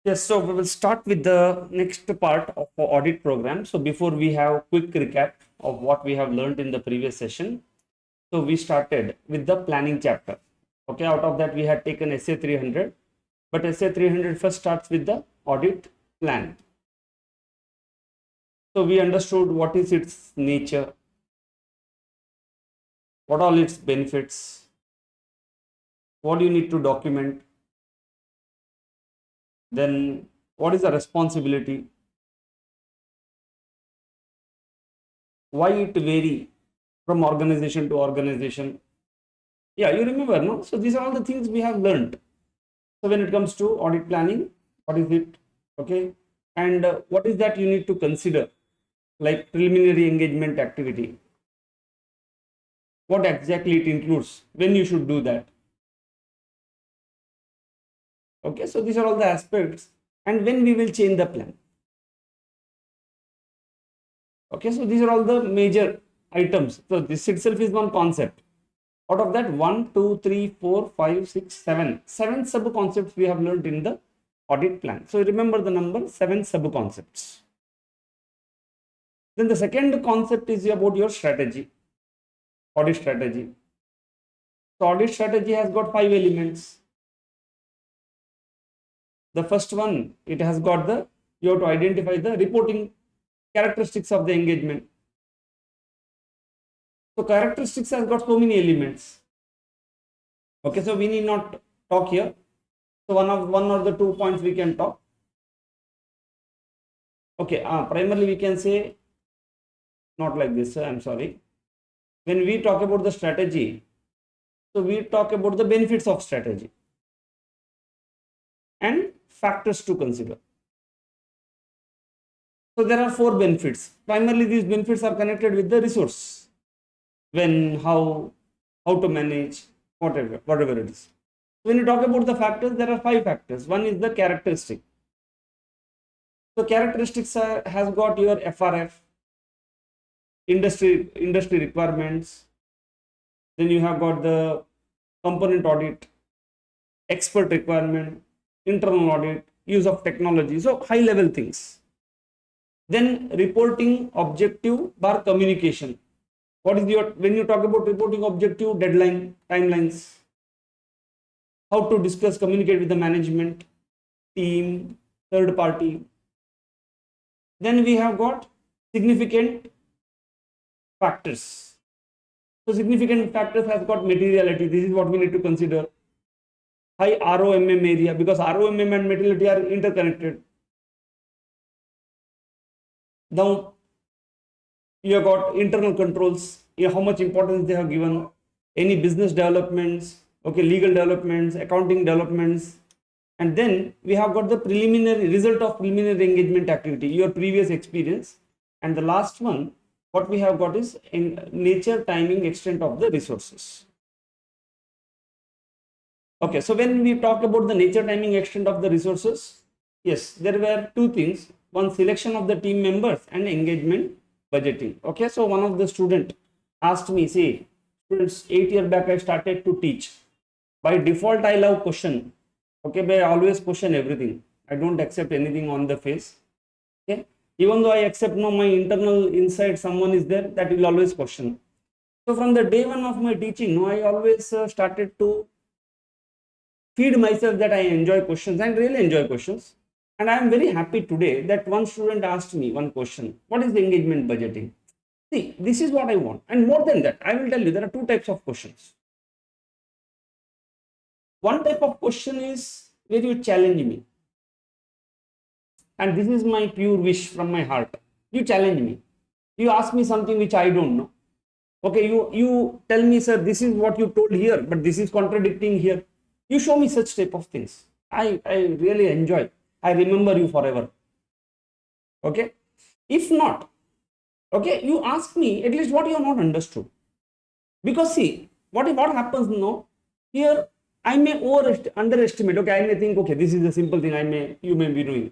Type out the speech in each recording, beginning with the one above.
Yes, so we will start with the next part of our audit program. So before we have quick recap of what we have learned in the previous session. So we started with the planning chapter. Okay, out of that we had taken essay 300, but essay 300 first starts with the audit plan. So we understood what is its nature, what all its benefits, what you need to document, then what is the responsibility, why it vary from organization to organization. Yeah, you remember, no? So these are all the things we have learned. So when it comes to audit planning, what is it? Okay, and what is that you need to consider, like preliminary engagement activity? What exactly it includes? When you should do that? Okay, so these are all the aspects, and when we will change the plan. Okay, so these are all the major items. So this itself is one concept. Out of that, 1, 2, 3, 4, 5, 6, 7. 7 sub concepts we have learned in the audit plan. So remember the number 7 sub concepts. Then the second concept is about your strategy, audit strategy. So audit strategy has got 5 elements. The first one, it has got you have to identify the reporting characteristics of the engagement. So characteristics has got so many elements. Okay, so we need not talk here. So one or the 2 points we can talk. Okay, primarily we can say not like this. I'm sorry. When we talk about the strategy, so we talk about the benefits of strategy and factors to consider. So there are 4 benefits. Primarily these benefits are connected with the resource. When, how to manage, whatever it is. When you talk about the factors, there are 5 factors. One is the characteristic. So characteristics has got your FRF, industry requirements. Then you have got the component audit, expert requirement, internal audit, use of technology. So high level things. Then reporting objective bar communication. What is your, when you talk about reporting objective, deadline, timelines, how to discuss, communicate with the management, team, third party. Then we have got significant factors. So significant factors has got materiality. This is what we need to consider. High ROMM area, because ROMM and materiality are interconnected. Now you have got internal controls, how much importance they have given, any business developments, okay, legal developments, accounting developments. And then we have got the preliminary result of preliminary engagement activity, your previous experience. And the last one, what we have got is in nature, timing, extent of the resources. Okay, so when we talk about the nature, timing, extent of the resources, yes, there were 2 things. One, selection of the team members, and engagement budgeting. Okay, so one of the student asked me, say, students, 8 years back I started to teach. By default, I love question. Okay, but I always question everything. I don't accept anything on the face. Okay, even though I accept no, my internal inside someone is there that will always question. So from the day one of my teaching, no, I always started to feed myself that I enjoy questions and really enjoy questions. And I am very happy today that one student asked me one question: what is the engagement budgeting? See, this is what I want. And more than that, I will tell you there are 2 types of questions. One type of question is where you challenge me. And this is my pure wish from my heart. You challenge me. You ask me something which I don't know. Okay, you tell me, sir, this is what you told here, but this is contradicting here. You show me such type of things. I really enjoy. I remember you forever. Okay. If not, okay, you ask me at least what you have not understood. Because see, what happens now, here I may underestimate. Okay, I may think, okay, this is a simple thing, you may be doing.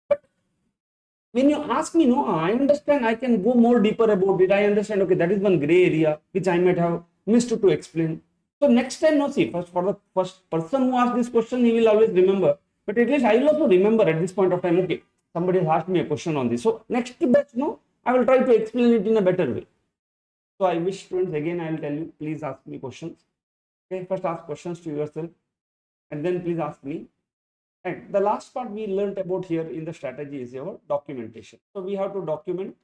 But when you ask me, no, I understand, I can go more deeper about it. I understand, okay, that is one gray area which I might have missed to explain. So next time, no, see, for the first person who asked this question, he will always remember But at least I will also remember at this point of time, okay, somebody has asked me a question on this. So next batch, no, I will try to explain it in a better way. So I wish students, again, I will tell you, please ask me questions. Okay, first ask questions to yourself and then please ask me. And the last part we learned about here in the strategy is your documentation. So we have to document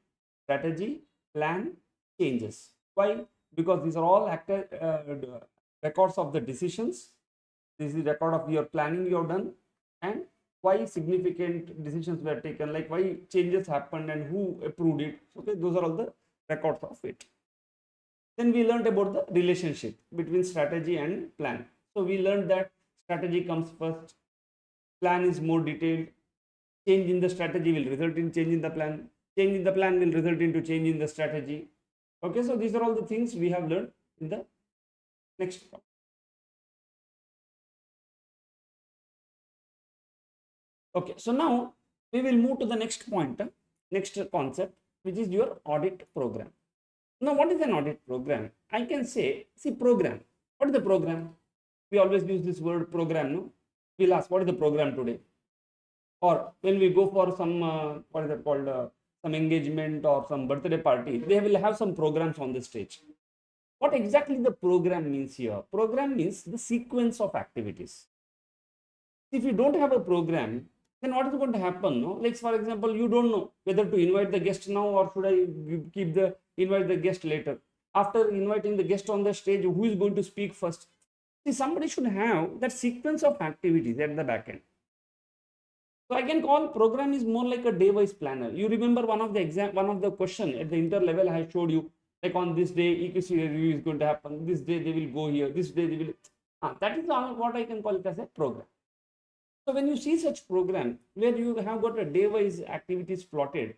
strategy, plan, changes. Why? Because these are all records of the decisions. This is record of your planning you have done, and why significant decisions were taken, like why changes happened and who approved it. Okay, those are all the records of it. Then we learned about the relationship between strategy and plan. So we learned that strategy comes first, plan is more detailed, change in the strategy will result in change in the plan, change in the plan will result into change in the strategy. Okay, so these are all the things we have learned in the next part. Okay, so now we will move to the next point, next concept, which is your audit program. Now, what is an audit program? I can say, see, program. What is the program? We always use this word program, no? We'll ask, what is the program today? Or when we go for some, what is it called, some engagement or some birthday party, they will have some programs on the stage. What exactly the program means here? Program means the sequence of activities. If you don't have a program, then what is going to happen? No? Like for example, you don't know whether to invite the guest now or should I invite the guest later. After inviting the guest on the stage, who is going to speak first? See, somebody should have that sequence of activities at the back end. So I can call program is more like a day-wise planner. You remember one of the question at the inter level I showed you, like on this day EQC review is going to happen. This day they will go here. This day they will. That is what I can call it as a program. So when you see such program where you have got a day-wise activities plotted,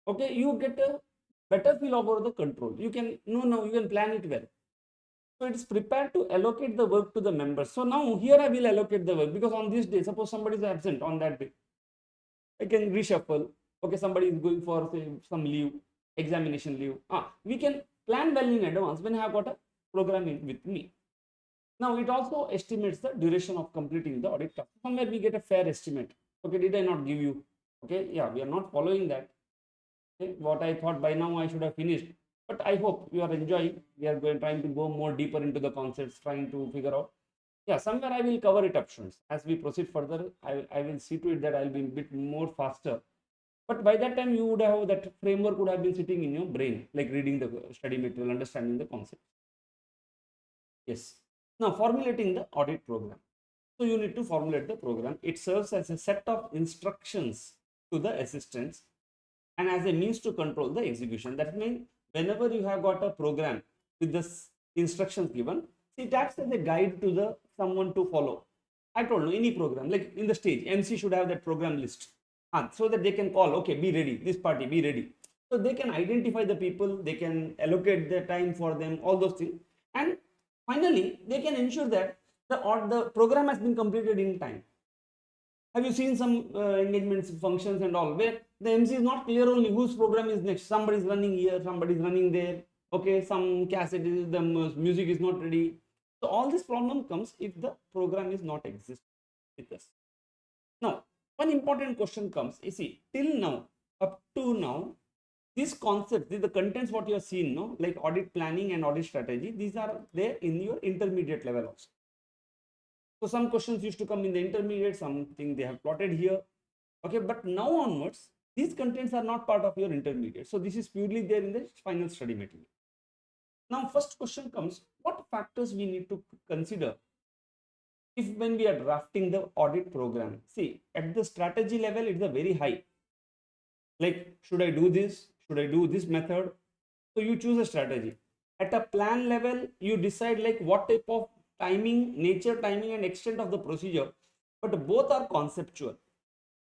okay, you get a better feel over the control. You can you can plan it well. So it is prepared to allocate the work to the members. So now here I will allocate the work because on this day, suppose somebody is absent on that day, I can reshuffle. Okay, somebody is going for say some leave, examination leave. We can plan well in advance when I have got a program with me. Now it also estimates the duration of completing the audit task. Somewhere we get a fair estimate. Okay, did I not give you? Okay, yeah, we are not following that. Okay, what I thought by now I should have finished. But I hope you are enjoying. We are trying to go more deeper into the concepts, trying to figure out. Yeah, somewhere I will cover it up, students. As we proceed further, I will see to it that I'll be a bit more faster. But by that time, you would have that framework would have been sitting in your brain, like reading the study material, understanding the concept. Yes. Now, formulating the audit program. So, you need to formulate the program. It serves as a set of instructions to the assistants and as a means to control the execution. That means, whenever you have got a program with the instructions given, it acts as a guide to the someone to follow. I told you, any program, like in the stage, MC should have that program list. So that they can call, okay, be ready, this party, be ready. So they can identify the people, they can allocate the time for them, all those things. And finally, they can ensure that the program has been completed in time. Have you seen some engagements, functions and all, where the MC is not clear only whose program is next? Somebody is running here, somebody is running there. Okay, some cassette, the music is not ready. So all this problem comes if the program is not exist with us. Now, one important question comes, you see, till now, up to now, these concepts, the contents what you have seen, no, like audit planning and audit strategy, these are there in your intermediate level also. So some questions used to come in the intermediate, something they have plotted here. Okay, but now onwards, these contents are not part of your intermediate. So this is purely there in the final study material. Now, first question comes, what factors we need to consider if when we are drafting the audit program? See, at the strategy level, it's a very high. Like, should I do this? Should I do this method? So you choose a strategy. At a plan level, you decide like what type of timing, nature, timing, and extent of the procedure. But both are conceptual.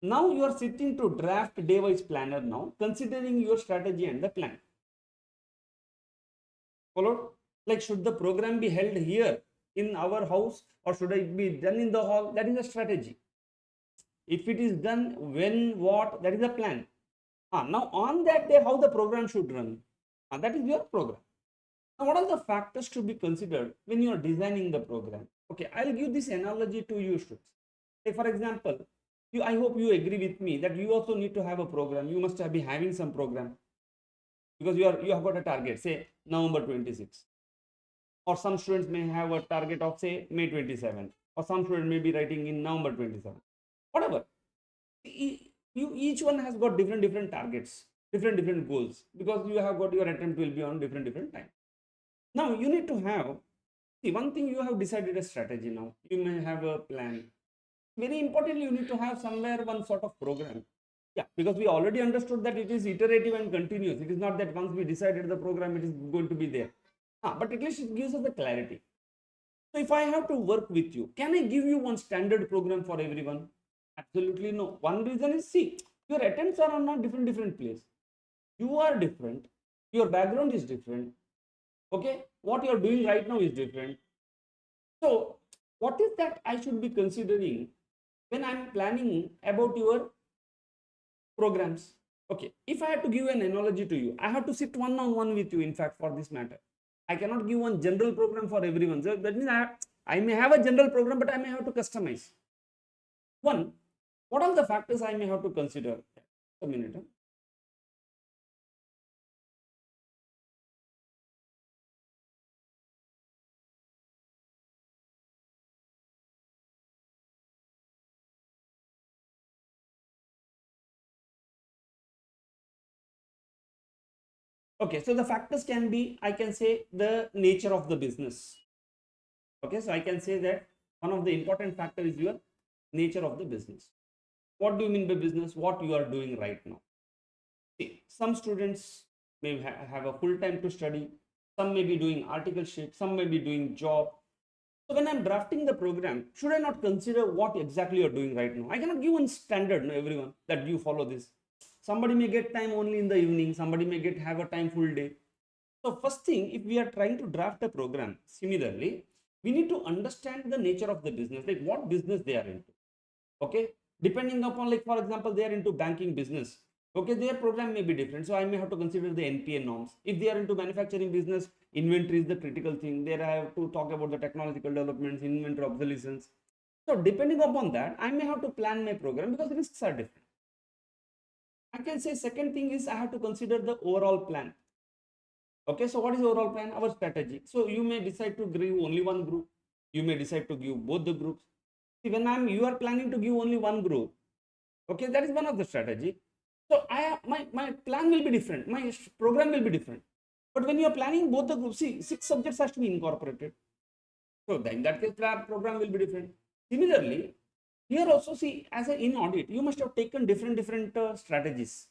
Now you are sitting to draft day-wise planner now, considering your strategy and the plan. Followed? Like, should the program be held here in our house or should it be done in the hall? That is a strategy. If it is done when, what, that is a plan. Now on that day, how the program should run, that is your program. Now, what are the factors to be considered when you are designing the program? Okay, I'll give this analogy to you, students. Like for example, I hope you agree with me that you also need to have a program. You must have been having some program because you have got a target, say November 26, or some students may have a target of say May 27, or some student may be writing in November 27. Whatever, each one has got different targets, different goals, because you have got your attempt will be on different time. Now you need to have, see, one thing, you have decided a strategy. Now you may have a plan. Very importantly, you need to have somewhere one sort of program. Yeah, because we already understood that it is iterative and continuous. It is not that once we decided the program it is going to be there. But at least it gives us the clarity. So if I have to work with you, can I give you one standard program for everyone? Absolutely no. One reason is, see, your attempts are on a different place. You are different. Your background is different. Okay, what you are doing right now is different. So what is that I should be considering when I'm planning about your programs? Okay, if I have to give an analogy to you, I have to sit one on one with you, in fact, for this matter. I cannot give one general program for everyone. So that means I may have a general program, but I may have to customize. One, what are the factors I may have to consider? A minute. Huh? Okay, so the factors can be, I can say, the nature of the business. Okay, so I can say that one of the important factor is your nature of the business. What do you mean by business? What you are doing right now? See, some students may have a full time to study, some may be doing articleship, some may be doing job. So when I'm drafting the program, should I not consider what exactly you're doing right now? I cannot give one standard, no, everyone, that you follow this. Somebody may get time only in the evening, somebody may get have a time full day. So first thing, if we are trying to draft a program, similarly, we need to understand the nature of the business, like what business they are into. Okay, depending upon, like for example, they are into banking business. Okay, their program may be different, so I may have to consider the NPA norms. If they are into manufacturing business, inventory is the critical thing. There I have to talk about the technological developments, inventory obsolescence. So depending upon that, I may have to plan my program because risks are different. I can say second thing is I have to consider the overall plan. Okay, so what is the overall plan? Our strategy. So you may decide to give only one group. You may decide to give both the groups. See, when you are planning to give only one group, okay, that is one of the strategy. So my plan will be different. My program will be different. But when you are planning both the groups, see, 6 subjects has to be incorporated. So then in that case, program will be different. Similarly, here also, see, as a in audit, you must have taken different strategies.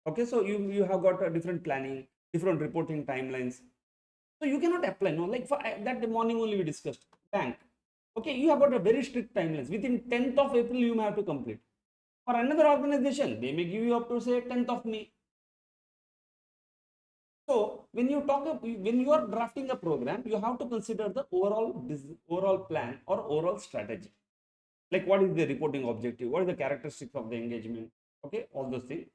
Okay, so you have got a different planning, different reporting timelines. So you cannot apply, no, like for that morning only we discussed bank. Okay, you have got a very strict timelines. Within 10th of April, you may have to complete. For another organization, they may give you up to say 10th of May. So when when you are drafting a program, you have to consider the overall plan or overall strategy. Like what is the reporting objective? What is the characteristics of the engagement? Okay, all those things.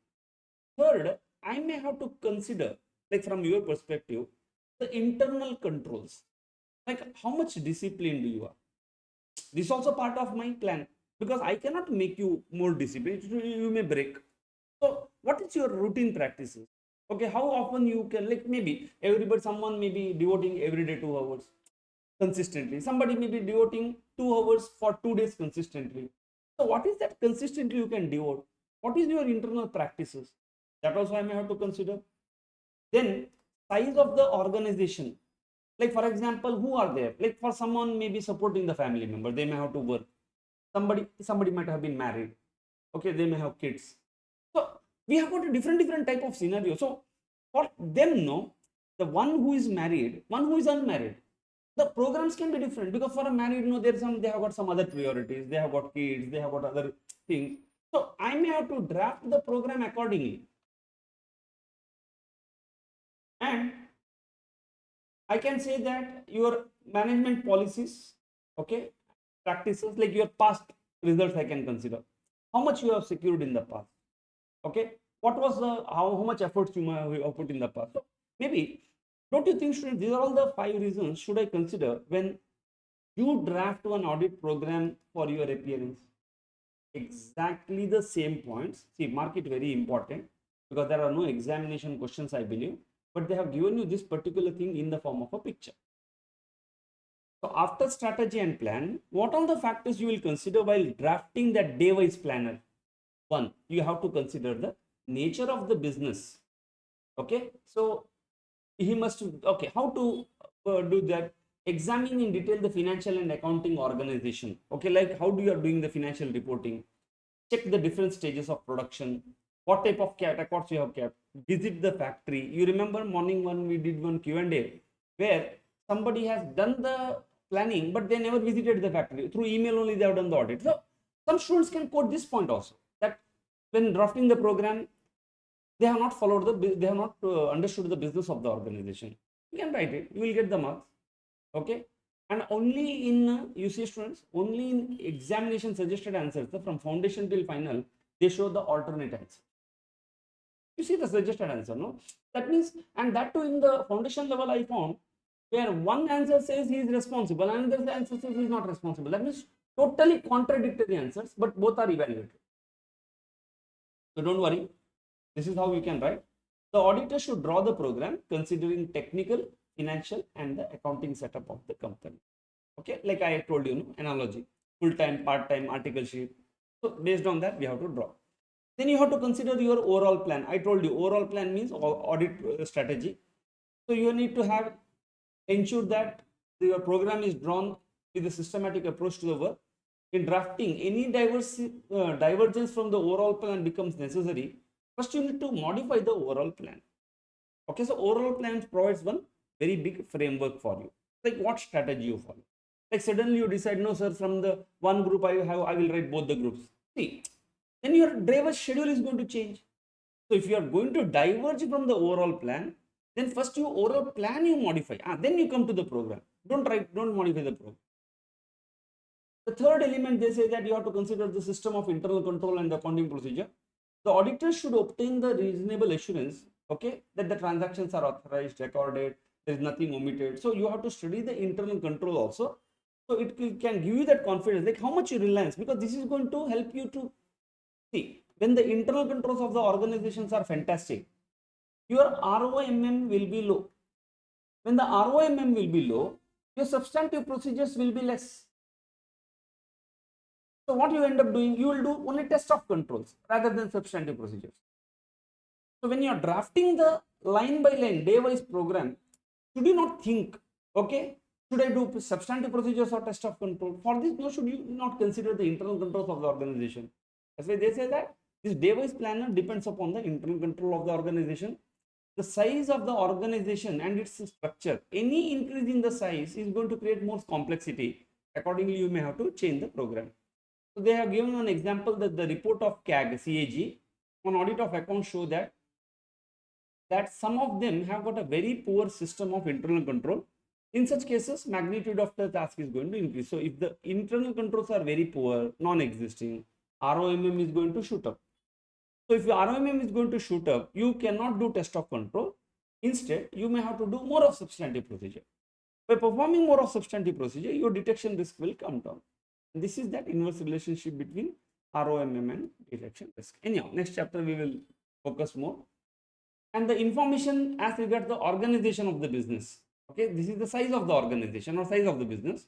Third, I may have to consider, like from your perspective, the internal controls. Like how much disciplined you are. This is also part of my plan because I cannot make you more disciplined. You may break. So what is your routine practices? Okay, how often you can, like maybe everybody, someone may be devoting every day 2 hours consistently. Somebody may be devoting 2 hours for 2 days consistently. So what is that consistently you can devote? What is your internal practices? That also I may have to consider. Then size of the organization. Like for example, who are there? Like for someone may be supporting the family member, they may have to work. Somebody might have been married. Okay, they may have kids. So we have got a different type of scenario. So for them, no, the one who is married, one who is unmarried, the programs can be different because for a married, no, there's some, they have got some other priorities, they have got kids, they have got other things. So I may have to draft the program accordingly. And I can say that your management policies, okay, practices, like your past results, I can consider how much you have secured in the past. Okay, what was the how much efforts you might have put in the past. So maybe, don't you think, students, these are all the 5 reasons should I consider when you draft one audit program for your appearance? exactly the same points. See, mark it very important because there are no examination questions, I believe, but they have given you this particular thing in the form of a picture. So after strategy and plan, what are the factors you will consider while drafting that day-wise planner? One, you have to consider the nature of the business. Okay, so he must, okay, how to do that? Examine in detail the financial and accounting organization. Okay, like how do you are doing the financial reporting? Check the different stages of production, what type of records you have kept, visit the factory. You remember morning one we did one Q&A where somebody has done the planning but they never visited the factory. Through email only they have done the audit. So some students can quote this point also, that when drafting the program they have not followed they have not understood the business of the organization. You can write it, you will get the marks. Okay, and only in you see students, only in examination suggested answers, from foundation till final, they show the alternate answer. You see the suggested answer, no? That means, and that too in the foundation level I found, where one answer says he is responsible and another answer says he is not responsible. That means totally contradictory answers, but both are evaluated. So don't worry, this is how you can write. The auditor should draw the program considering technical, financial, and the accounting setup of the company. Okay, like I told you, no? Analogy, full-time, part-time, article sheet. So based on that, we have to draw. Then you have to consider your overall plan. I told you, overall plan means audit strategy. So you need to have ensure that your program is drawn with a systematic approach to the work. In drafting, any divergence from the overall plan becomes necessary. First, you need to modify the overall plan. Okay, so overall plan provides one very big framework for you, like what strategy you follow. Like suddenly you decide, no sir, from the one group I will write both the groups. See, then your driver schedule is going to change. So if you are going to diverge from the overall plan, then first your overall plan you modify. Then you come to the program. Don't modify the program. The third element, they say that you have to consider the system of internal control and accounting procedure. The auditor should obtain the reasonable assurance, okay, that the transactions are authorized, recorded, there is nothing omitted. So you have to study the internal control also. So it can give you that confidence, like how much you reliance, because this is going to help you to see when the internal controls of the organizations are fantastic, your ROMM will be low. When the ROMM will be low, your substantive procedures will be less. So what you end up doing, you will do only test of controls rather than substantive procedures. So when you are drafting the line by line, day wise program, should you not think, okay, should I do substantive procedures or test of control? For this, no, should you not consider the internal controls of the organization? That's why they say that this day wise planner depends upon the internal control of the organization, the size of the organization and its structure. Any increase in the size is going to create more complexity. Accordingly, you may have to change the program. So they have given an example that the report of CAG on audit of accounts show that some of them have got a very poor system of internal control. In such cases, magnitude of the task is going to increase. So if the internal controls are very poor, non-existing, ROMM is going to shoot up. So if your ROMM is going to shoot up, you cannot do test of control. Instead, you may have to do more of substantive procedure. By performing more of substantive procedure, your detection risk will come down. And this is that inverse relationship between ROMM and detection risk. Anyhow, next chapter we will focus more. And the information as regards the organization of the business. Okay, this is the size of the organization or size of the business.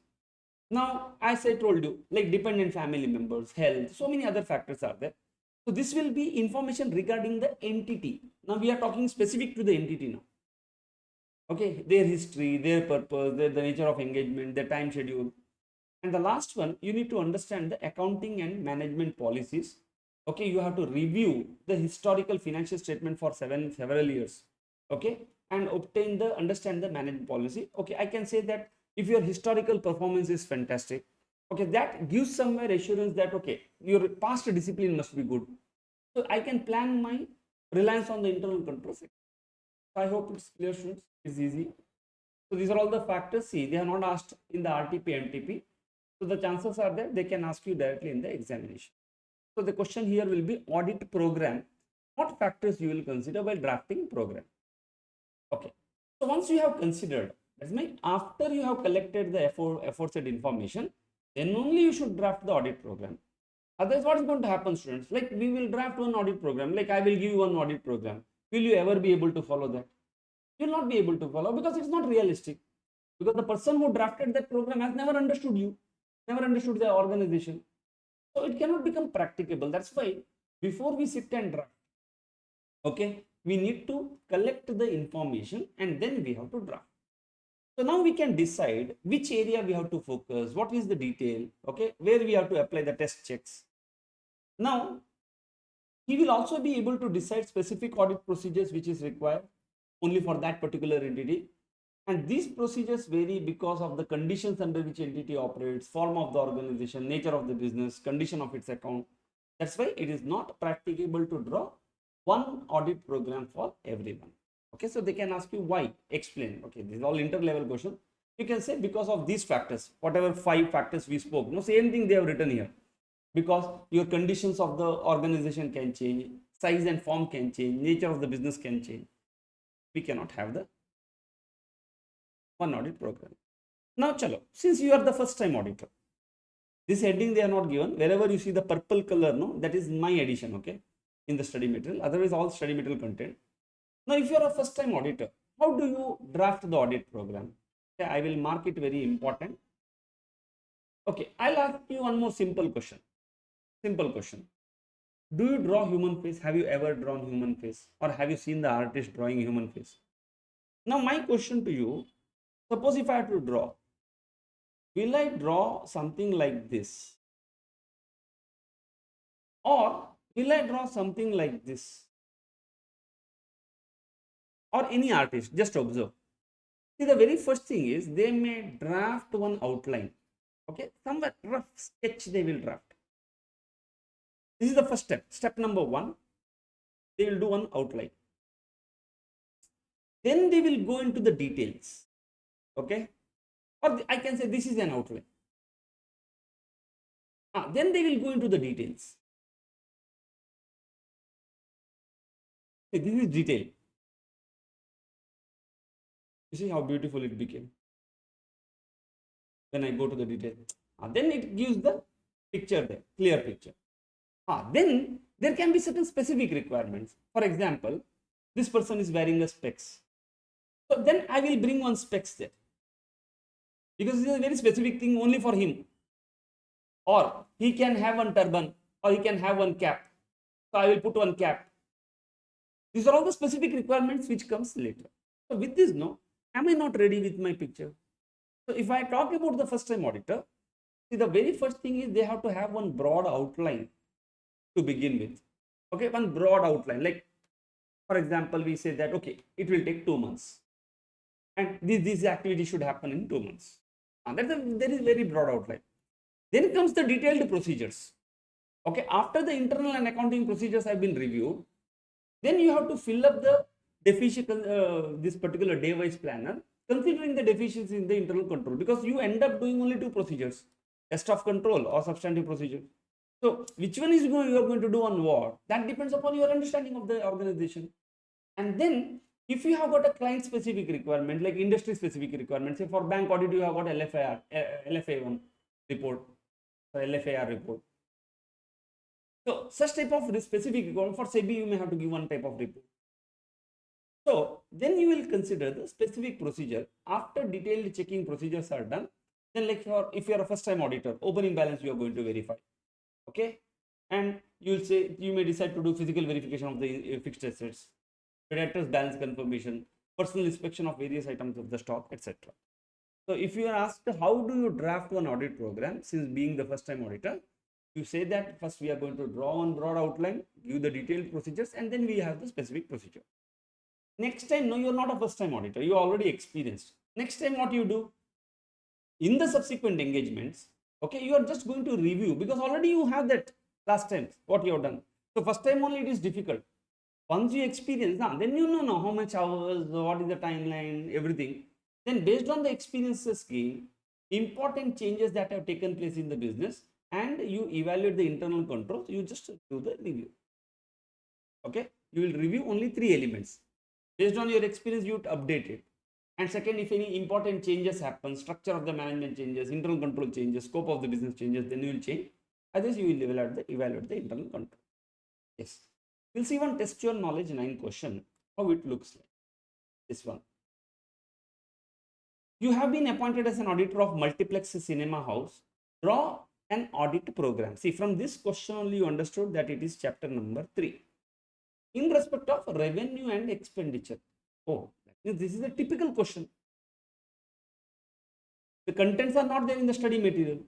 Now, as I told you, like dependent family members, health, so many other factors are there. So this will be information regarding the entity. Now we are talking specific to the entity now. Okay, their history, their purpose, the nature of engagement, their time schedule. And the last one, you need to understand the accounting and management policies. Okay, you have to review the historical financial statement for several years. Okay, and understand the management policy. Okay, I can say that if your historical performance is fantastic, okay, that gives somewhere assurance that okay, your past discipline must be good. So I can plan my reliance on the internal controls. So I hope it's clear, students. It's easy. So these are all the factors. See, they are not asked in the RTP, MTP. So the chances are that they can ask you directly in the examination. So the question here will be audit program. What factors you will consider while drafting program? Okay. So once you have considered, that's mean after you have collected the aforesaid information, then only you should draft the audit program. Otherwise, what is going to happen, students? Like, we will draft one audit program, like I will give you one audit program. Will you ever be able to follow that? You will not be able to follow because it's not realistic. Because the person who drafted that program has never understood you, never understood the organization. So it cannot become practicable. That's why before we sit and draft, okay, we need to collect the information and then we have to draft. So now we can decide which area we have to focus, what is the detail, okay, where we have to apply the test checks. Now, he will also be able to decide specific audit procedures which is required only for that particular entity. And these procedures vary because of the conditions under which entity operates, form of the organization, nature of the business, condition of its account. That's why it is not practicable to draw one audit program for everyone. Okay, so they can ask you why, explain. Okay, this is all inter-level question. You can say because of these factors, whatever 5 factors we spoke. No, same thing they have written here. Because your conditions of the organization can change, size and form can change, nature of the business can change. We cannot have the one audit program. Now, chalo, since you are the first time auditor, this heading they are not given. Wherever you see the purple color, no, that is my addition, okay, in the study material. Otherwise, all study material content. Now, if you are a first time auditor, how do you draft the audit program? Okay, I will mark it very important. Okay, I'll ask you one more simple question. Simple question. Do you draw human face? Have you ever drawn human face? Or have you seen the artist drawing human face? Now, my question to you, suppose if I have to draw, will I draw something like this? Or will I draw something like this? Or any artist, just observe. See, the very first thing is they may draft one outline. Okay, somewhere rough sketch they will draft. This is the first step. Step number 1, they will do one outline. Then they will go into the details. Okay, or I can say this is an outline. Then they will go into the details. See, this is detail. You see how beautiful it became when I go to the detail. Then it gives the picture there, clear picture. Then there can be certain specific requirements. For example, this person is wearing a specs. So then I will bring one specs there. Because this is a very specific thing only for him. Or he can have one turban, or he can have one cap. So I will put one cap. These are all the specific requirements which comes later. So with this, no, am I not ready with my picture? So if I talk about the first time auditor, see, the very first thing is they have to have one broad outline to begin with. Okay, one broad outline. Like, for example, we say that, okay, it will take 2 months. And this activity should happen in 2 months. There is very broad outline. Then comes the detailed procedures. Okay, after the internal and accounting procedures have been reviewed, then you have to fill up the deficiency, this particular day-wise planner, considering the deficiency in the internal control, because you end up doing only 2 procedures, test of control or substantive procedure. So which one is you are going to do on what? That depends upon your understanding of the organization. And then if you have got a client specific requirement, like industry specific requirement, say for bank audit, you have got LFA1 report, or LFAR report. So such type of specific requirement for SEBI, you may have to give one type of report. So then you will consider the specific procedure. After detailed checking procedures are done, then like if you are a first time auditor, opening balance you are going to verify. Okay, and you will say you may decide to do physical verification of the fixed assets, creditors balance confirmation, personal inspection of various items of the stock, etc. So if you are asked how do you draft one audit program, since being the first time auditor, you say that first we are going to draw one broad outline, give the detailed procedures, and then we have the specific procedure. Next time, no, you are not a first time auditor, you are already experienced. Next time what you do? In the subsequent engagements, okay, you are just going to review, because already you have that last time what you have done. So first time only it is difficult. Once you experience, then you know how much hours, what is the timeline, everything. Then based on the experiences gained, important changes that have taken place in the business, and you evaluate the internal controls, you just do the review. Okay, you will review only 3 elements. Based on your experience, you update it. And second, if any important changes happen, structure of the management changes, internal control changes, scope of the business changes, then you will change. Otherwise, you will evaluate the internal control. Yes. We'll see one test your knowledge 9 question, how it looks like. This one. You have been appointed as an auditor of multiplex cinema house. Draw an audit program. See, from this question only you understood that it is chapter number 3. In respect of revenue and expenditure. Oh, this is a typical question. The contents are not there in the study material.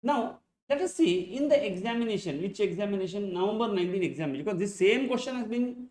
Now, let us see in the examination, which examination, November 19 examination, because this same question has been